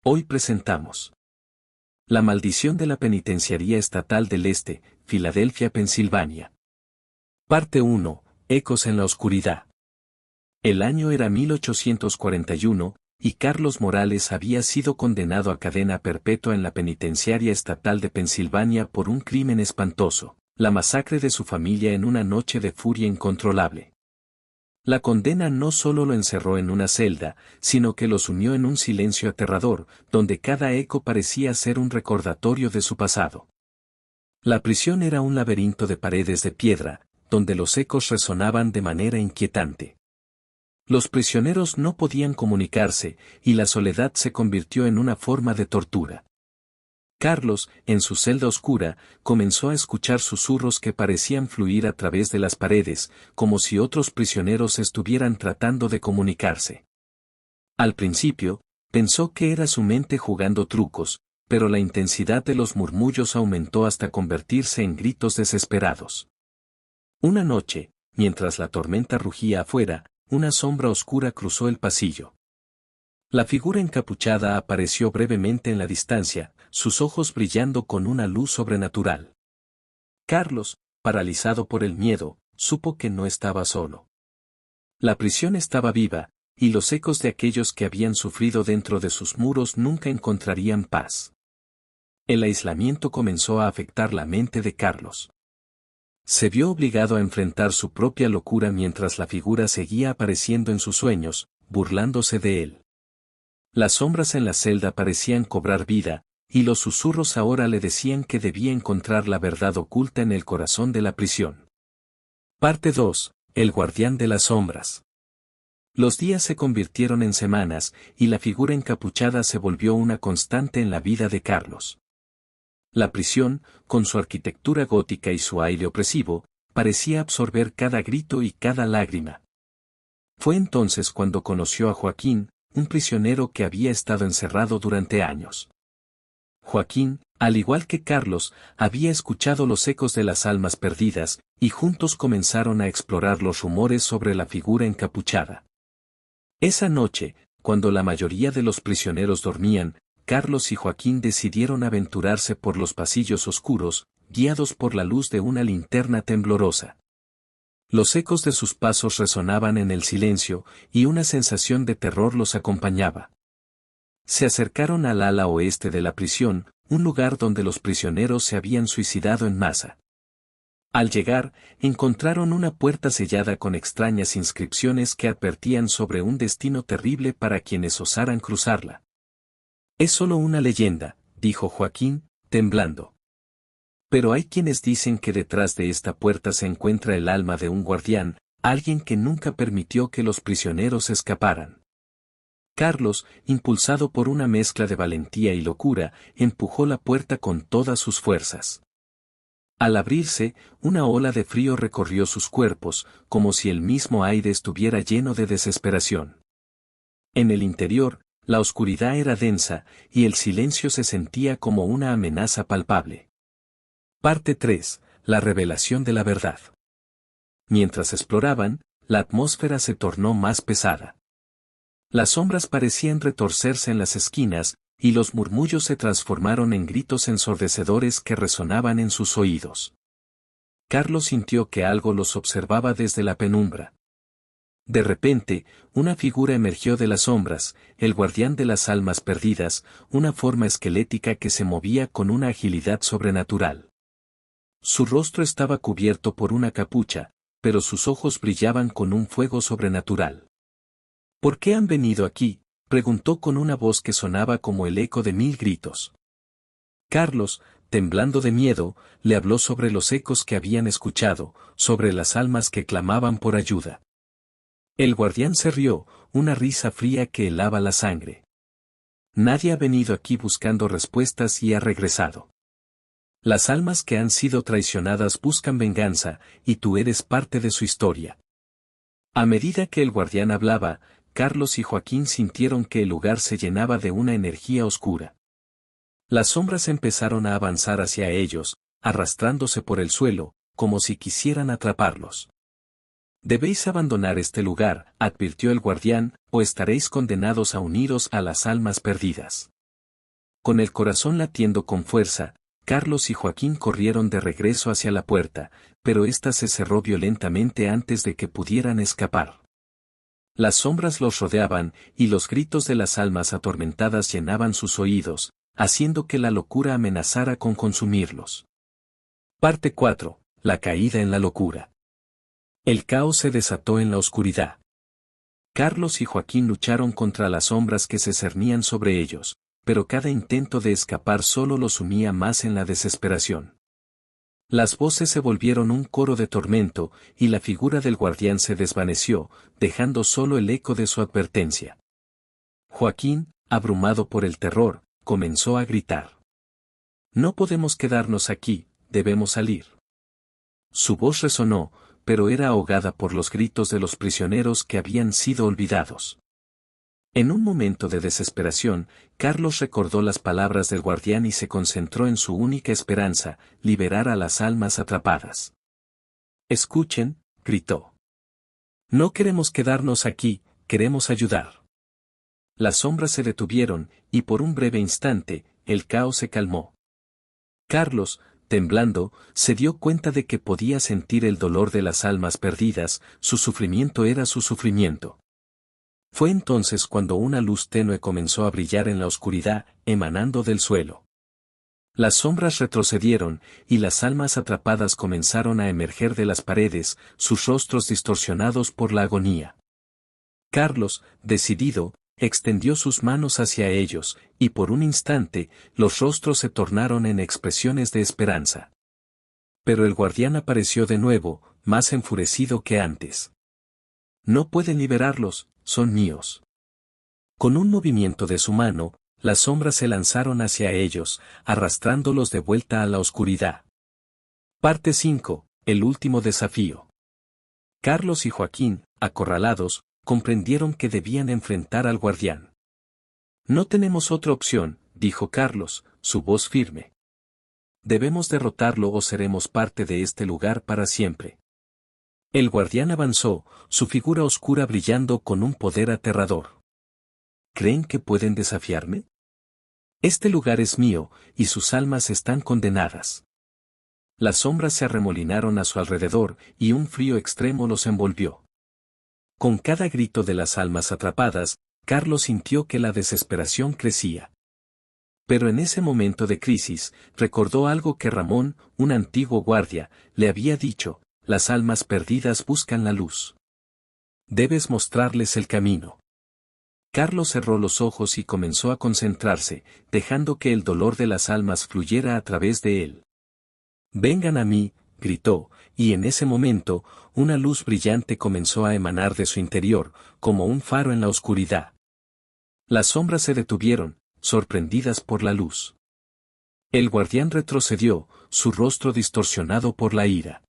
Hoy presentamos La maldición de la Penitenciaría Estatal del Este, Filadelfia, Pensilvania. Parte 1. Ecos en la oscuridad. El año era 1841, y Carlos Morales había sido condenado a cadena perpetua en la Penitenciaria Estatal de Pensilvania por un crimen espantoso, la masacre de su familia en una noche de furia incontrolable. La condena no solo lo encerró en una celda, sino que los unió en un silencio aterrador, donde cada eco parecía ser un recordatorio de su pasado. La prisión era un laberinto de paredes de piedra, donde los ecos resonaban de manera inquietante. Los prisioneros no podían comunicarse, y la soledad se convirtió en una forma de tortura. Carlos, en su celda oscura, comenzó a escuchar susurros que parecían fluir a través de las paredes, como si otros prisioneros estuvieran tratando de comunicarse. Al principio, pensó que era su mente jugando trucos, pero la intensidad de los murmullos aumentó hasta convertirse en gritos desesperados. Una noche, mientras la tormenta rugía afuera, una sombra oscura cruzó el pasillo. La figura encapuchada apareció brevemente en la distancia, sus ojos brillando con una luz sobrenatural. Carlos, paralizado por el miedo, supo que no estaba solo. La prisión estaba viva, y los ecos de aquellos que habían sufrido dentro de sus muros nunca encontrarían paz. El aislamiento comenzó a afectar la mente de Carlos. Se vio obligado a enfrentar su propia locura mientras la figura seguía apareciendo en sus sueños, burlándose de él. Las sombras en la celda parecían cobrar vida, y los susurros ahora le decían que debía encontrar la verdad oculta en el corazón de la prisión. Parte 2. El guardián de las sombras. Los días se convirtieron en semanas, y la figura encapuchada se volvió una constante en la vida de Carlos. La prisión, con su arquitectura gótica y su aire opresivo, parecía absorber cada grito y cada lágrima. Fue entonces cuando conoció a Joaquín, un prisionero que había estado encerrado durante años. Joaquín, al igual que Carlos, había escuchado los ecos de las almas perdidas, y juntos comenzaron a explorar los rumores sobre la figura encapuchada. Esa noche, cuando la mayoría de los prisioneros dormían, Carlos y Joaquín decidieron aventurarse por los pasillos oscuros, guiados por la luz de una linterna temblorosa. Los ecos de sus pasos resonaban en el silencio, y una sensación de terror los acompañaba. Se acercaron al ala oeste de la prisión, un lugar donde los prisioneros se habían suicidado en masa. Al llegar, encontraron una puerta sellada con extrañas inscripciones que advertían sobre un destino terrible para quienes osaran cruzarla. «Es solo una leyenda», dijo Joaquín, temblando. «Pero hay quienes dicen que detrás de esta puerta se encuentra el alma de un guardián, alguien que nunca permitió que los prisioneros escaparan». Carlos, impulsado por una mezcla de valentía y locura, empujó la puerta con todas sus fuerzas. Al abrirse, una ola de frío recorrió sus cuerpos, como si el mismo aire estuviera lleno de desesperación. En el interior, la oscuridad era densa, y el silencio se sentía como una amenaza palpable. Parte 3. La revelación de la verdad. Mientras exploraban, la atmósfera se tornó más pesada. Las sombras parecían retorcerse en las esquinas, y los murmullos se transformaron en gritos ensordecedores que resonaban en sus oídos. Carlos sintió que algo los observaba desde la penumbra. De repente, una figura emergió de las sombras, el guardián de las almas perdidas, una forma esquelética que se movía con una agilidad sobrenatural. Su rostro estaba cubierto por una capucha, pero sus ojos brillaban con un fuego sobrenatural. «¿Por qué han venido aquí?», preguntó con una voz que sonaba como el eco de 1000 gritos. Carlos, temblando de miedo, le habló sobre los ecos que habían escuchado, sobre las almas que clamaban por ayuda. El guardián se rió, una risa fría que helaba la sangre. «Nadie ha venido aquí buscando respuestas y ha regresado. Las almas que han sido traicionadas buscan venganza, y tú eres parte de su historia». A medida que el guardián hablaba, Carlos y Joaquín sintieron que el lugar se llenaba de una energía oscura. Las sombras empezaron a avanzar hacia ellos, arrastrándose por el suelo, como si quisieran atraparlos. «Debéis abandonar este lugar», advirtió el guardián, «o estaréis condenados a uniros a las almas perdidas». Con el corazón latiendo con fuerza, Carlos y Joaquín corrieron de regreso hacia la puerta, pero ésta se cerró violentamente antes de que pudieran escapar. Las sombras los rodeaban, y los gritos de las almas atormentadas llenaban sus oídos, haciendo que la locura amenazara con consumirlos. Parte 4. La caída en la locura. El caos se desató en la oscuridad. Carlos y Joaquín lucharon contra las sombras que se cernían sobre ellos, pero cada intento de escapar solo los sumía más en la desesperación. Las voces se volvieron un coro de tormento, y la figura del guardián se desvaneció, dejando solo el eco de su advertencia. Joaquín, abrumado por el terror, comenzó a gritar. «No podemos quedarnos aquí, debemos salir». Su voz resonó, pero era ahogada por los gritos de los prisioneros que habían sido olvidados. En un momento de desesperación, Carlos recordó las palabras del guardián y se concentró en su única esperanza, liberar a las almas atrapadas. «Escuchen», gritó. «No queremos quedarnos aquí, queremos ayudar». Las sombras se detuvieron, y por un breve instante, el caos se calmó. Carlos, temblando, se dio cuenta de que podía sentir el dolor de las almas perdidas, su sufrimiento era su sufrimiento. Fue entonces cuando una luz tenue comenzó a brillar en la oscuridad, emanando del suelo. Las sombras retrocedieron, y las almas atrapadas comenzaron a emerger de las paredes, sus rostros distorsionados por la agonía. Carlos, decidido, extendió sus manos hacia ellos, y por un instante, los rostros se tornaron en expresiones de esperanza. Pero el guardián apareció de nuevo, más enfurecido que antes. «No pueden liberarlos, son míos». Con un movimiento de su mano, las sombras se lanzaron hacia ellos, arrastrándolos de vuelta a la oscuridad. Parte 5. El último desafío. Carlos y Joaquín, acorralados, comprendieron que debían enfrentar al guardián. «No tenemos otra opción», dijo Carlos, su voz firme. «Debemos derrotarlo o seremos parte de este lugar para siempre». El guardián avanzó, su figura oscura brillando con un poder aterrador. «¿Creen que pueden desafiarme? Este lugar es mío, y sus almas están condenadas». Las sombras se arremolinaron a su alrededor, y un frío extremo los envolvió. Con cada grito de las almas atrapadas, Carlos sintió que la desesperación crecía. Pero en ese momento de crisis, recordó algo que Ramón, un antiguo guardia, le había dicho: «Las almas perdidas buscan la luz. Debes mostrarles el camino». Carlos cerró los ojos y comenzó a concentrarse, dejando que el dolor de las almas fluyera a través de él. «Vengan a mí», gritó, y en ese momento, una luz brillante comenzó a emanar de su interior, como un faro en la oscuridad. Las sombras se detuvieron, sorprendidas por la luz. El guardián retrocedió, su rostro distorsionado por la ira.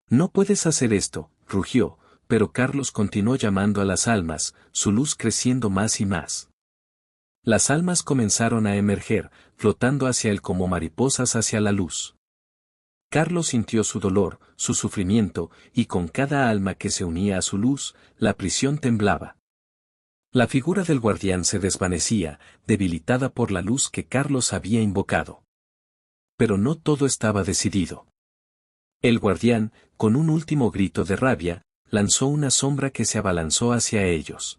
«No puedes hacer esto», rugió, pero Carlos continuó llamando a las almas, su luz creciendo más y más. Las almas comenzaron a emerger, flotando hacia él como mariposas hacia la luz. Carlos sintió su dolor, su sufrimiento, y con cada alma que se unía a su luz, la prisión temblaba. La figura del guardián se desvanecía, debilitada por la luz que Carlos había invocado. Pero no todo estaba decidido. El guardián, con un último grito de rabia, lanzó una sombra que se abalanzó hacia ellos.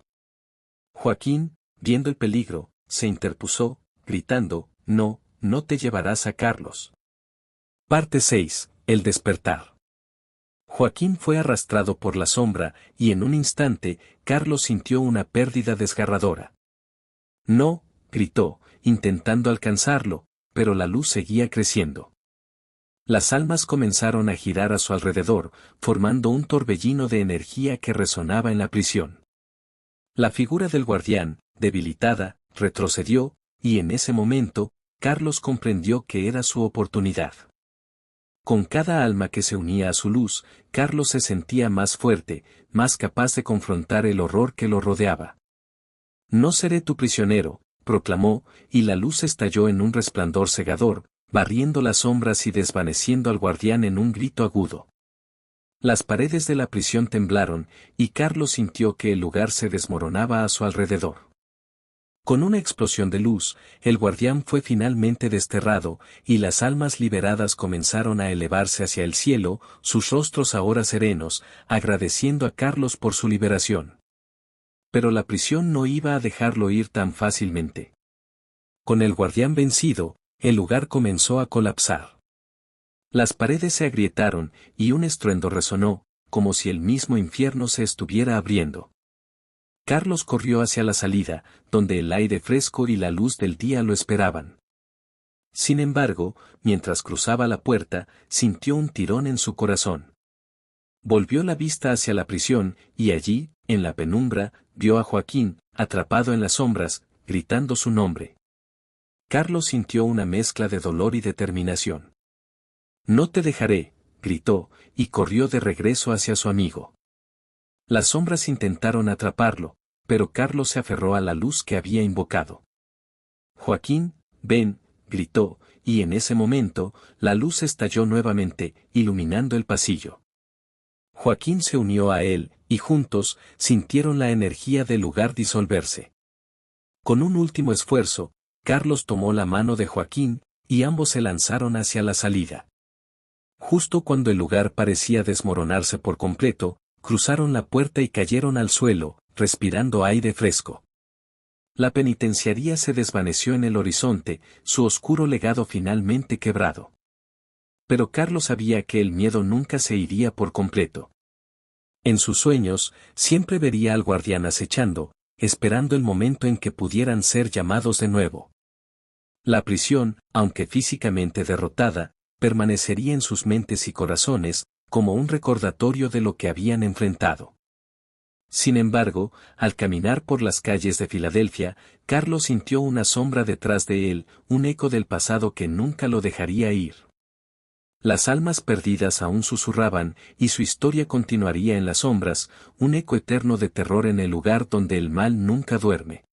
Joaquín, viendo el peligro, se interpuso, gritando: «No, no te llevarás a Carlos». Parte 6. El despertar. Joaquín fue arrastrado por la sombra, y en un instante, Carlos sintió una pérdida desgarradora. «No», gritó, intentando alcanzarlo, pero la luz seguía creciendo. Las almas comenzaron a girar a su alrededor, formando un torbellino de energía que resonaba en la prisión. La figura del guardián, debilitada, retrocedió, y en ese momento, Carlos comprendió que era su oportunidad. Con cada alma que se unía a su luz, Carlos se sentía más fuerte, más capaz de confrontar el horror que lo rodeaba. «No seré tu prisionero», proclamó, y la luz estalló en un resplandor cegador, barriendo las sombras y desvaneciendo al guardián en un grito agudo. Las paredes de la prisión temblaron, y Carlos sintió que el lugar se desmoronaba a su alrededor. Con una explosión de luz, el guardián fue finalmente desterrado, y las almas liberadas comenzaron a elevarse hacia el cielo, sus rostros ahora serenos, agradeciendo a Carlos por su liberación. Pero la prisión no iba a dejarlo ir tan fácilmente. Con el guardián vencido, el lugar comenzó a colapsar. Las paredes se agrietaron, y un estruendo resonó, como si el mismo infierno se estuviera abriendo. Carlos corrió hacia la salida, donde el aire fresco y la luz del día lo esperaban. Sin embargo, mientras cruzaba la puerta, sintió un tirón en su corazón. Volvió la vista hacia la prisión, y allí, en la penumbra, vio a Joaquín, atrapado en las sombras, gritando su nombre. Carlos sintió una mezcla de dolor y determinación. «No te dejaré», gritó, y corrió de regreso hacia su amigo. Las sombras intentaron atraparlo, pero Carlos se aferró a la luz que había invocado. «Joaquín, ven», gritó, y en ese momento, la luz estalló nuevamente, iluminando el pasillo. Joaquín se unió a él, y juntos, sintieron la energía del lugar disolverse. Con un último esfuerzo, Carlos tomó la mano de Joaquín, y ambos se lanzaron hacia la salida. Justo cuando el lugar parecía desmoronarse por completo, cruzaron la puerta y cayeron al suelo, respirando aire fresco. La penitenciaría se desvaneció en el horizonte, su oscuro legado finalmente quebrado. Pero Carlos sabía que el miedo nunca se iría por completo. En sus sueños, siempre vería al guardián acechando, esperando el momento en que pudieran ser llamados de nuevo. La prisión, aunque físicamente derrotada, permanecería en sus mentes y corazones, como un recordatorio de lo que habían enfrentado. Sin embargo, al caminar por las calles de Filadelfia, Carlos sintió una sombra detrás de él, un eco del pasado que nunca lo dejaría ir. Las almas perdidas aún susurraban, y su historia continuaría en las sombras, un eco eterno de terror en el lugar donde el mal nunca duerme.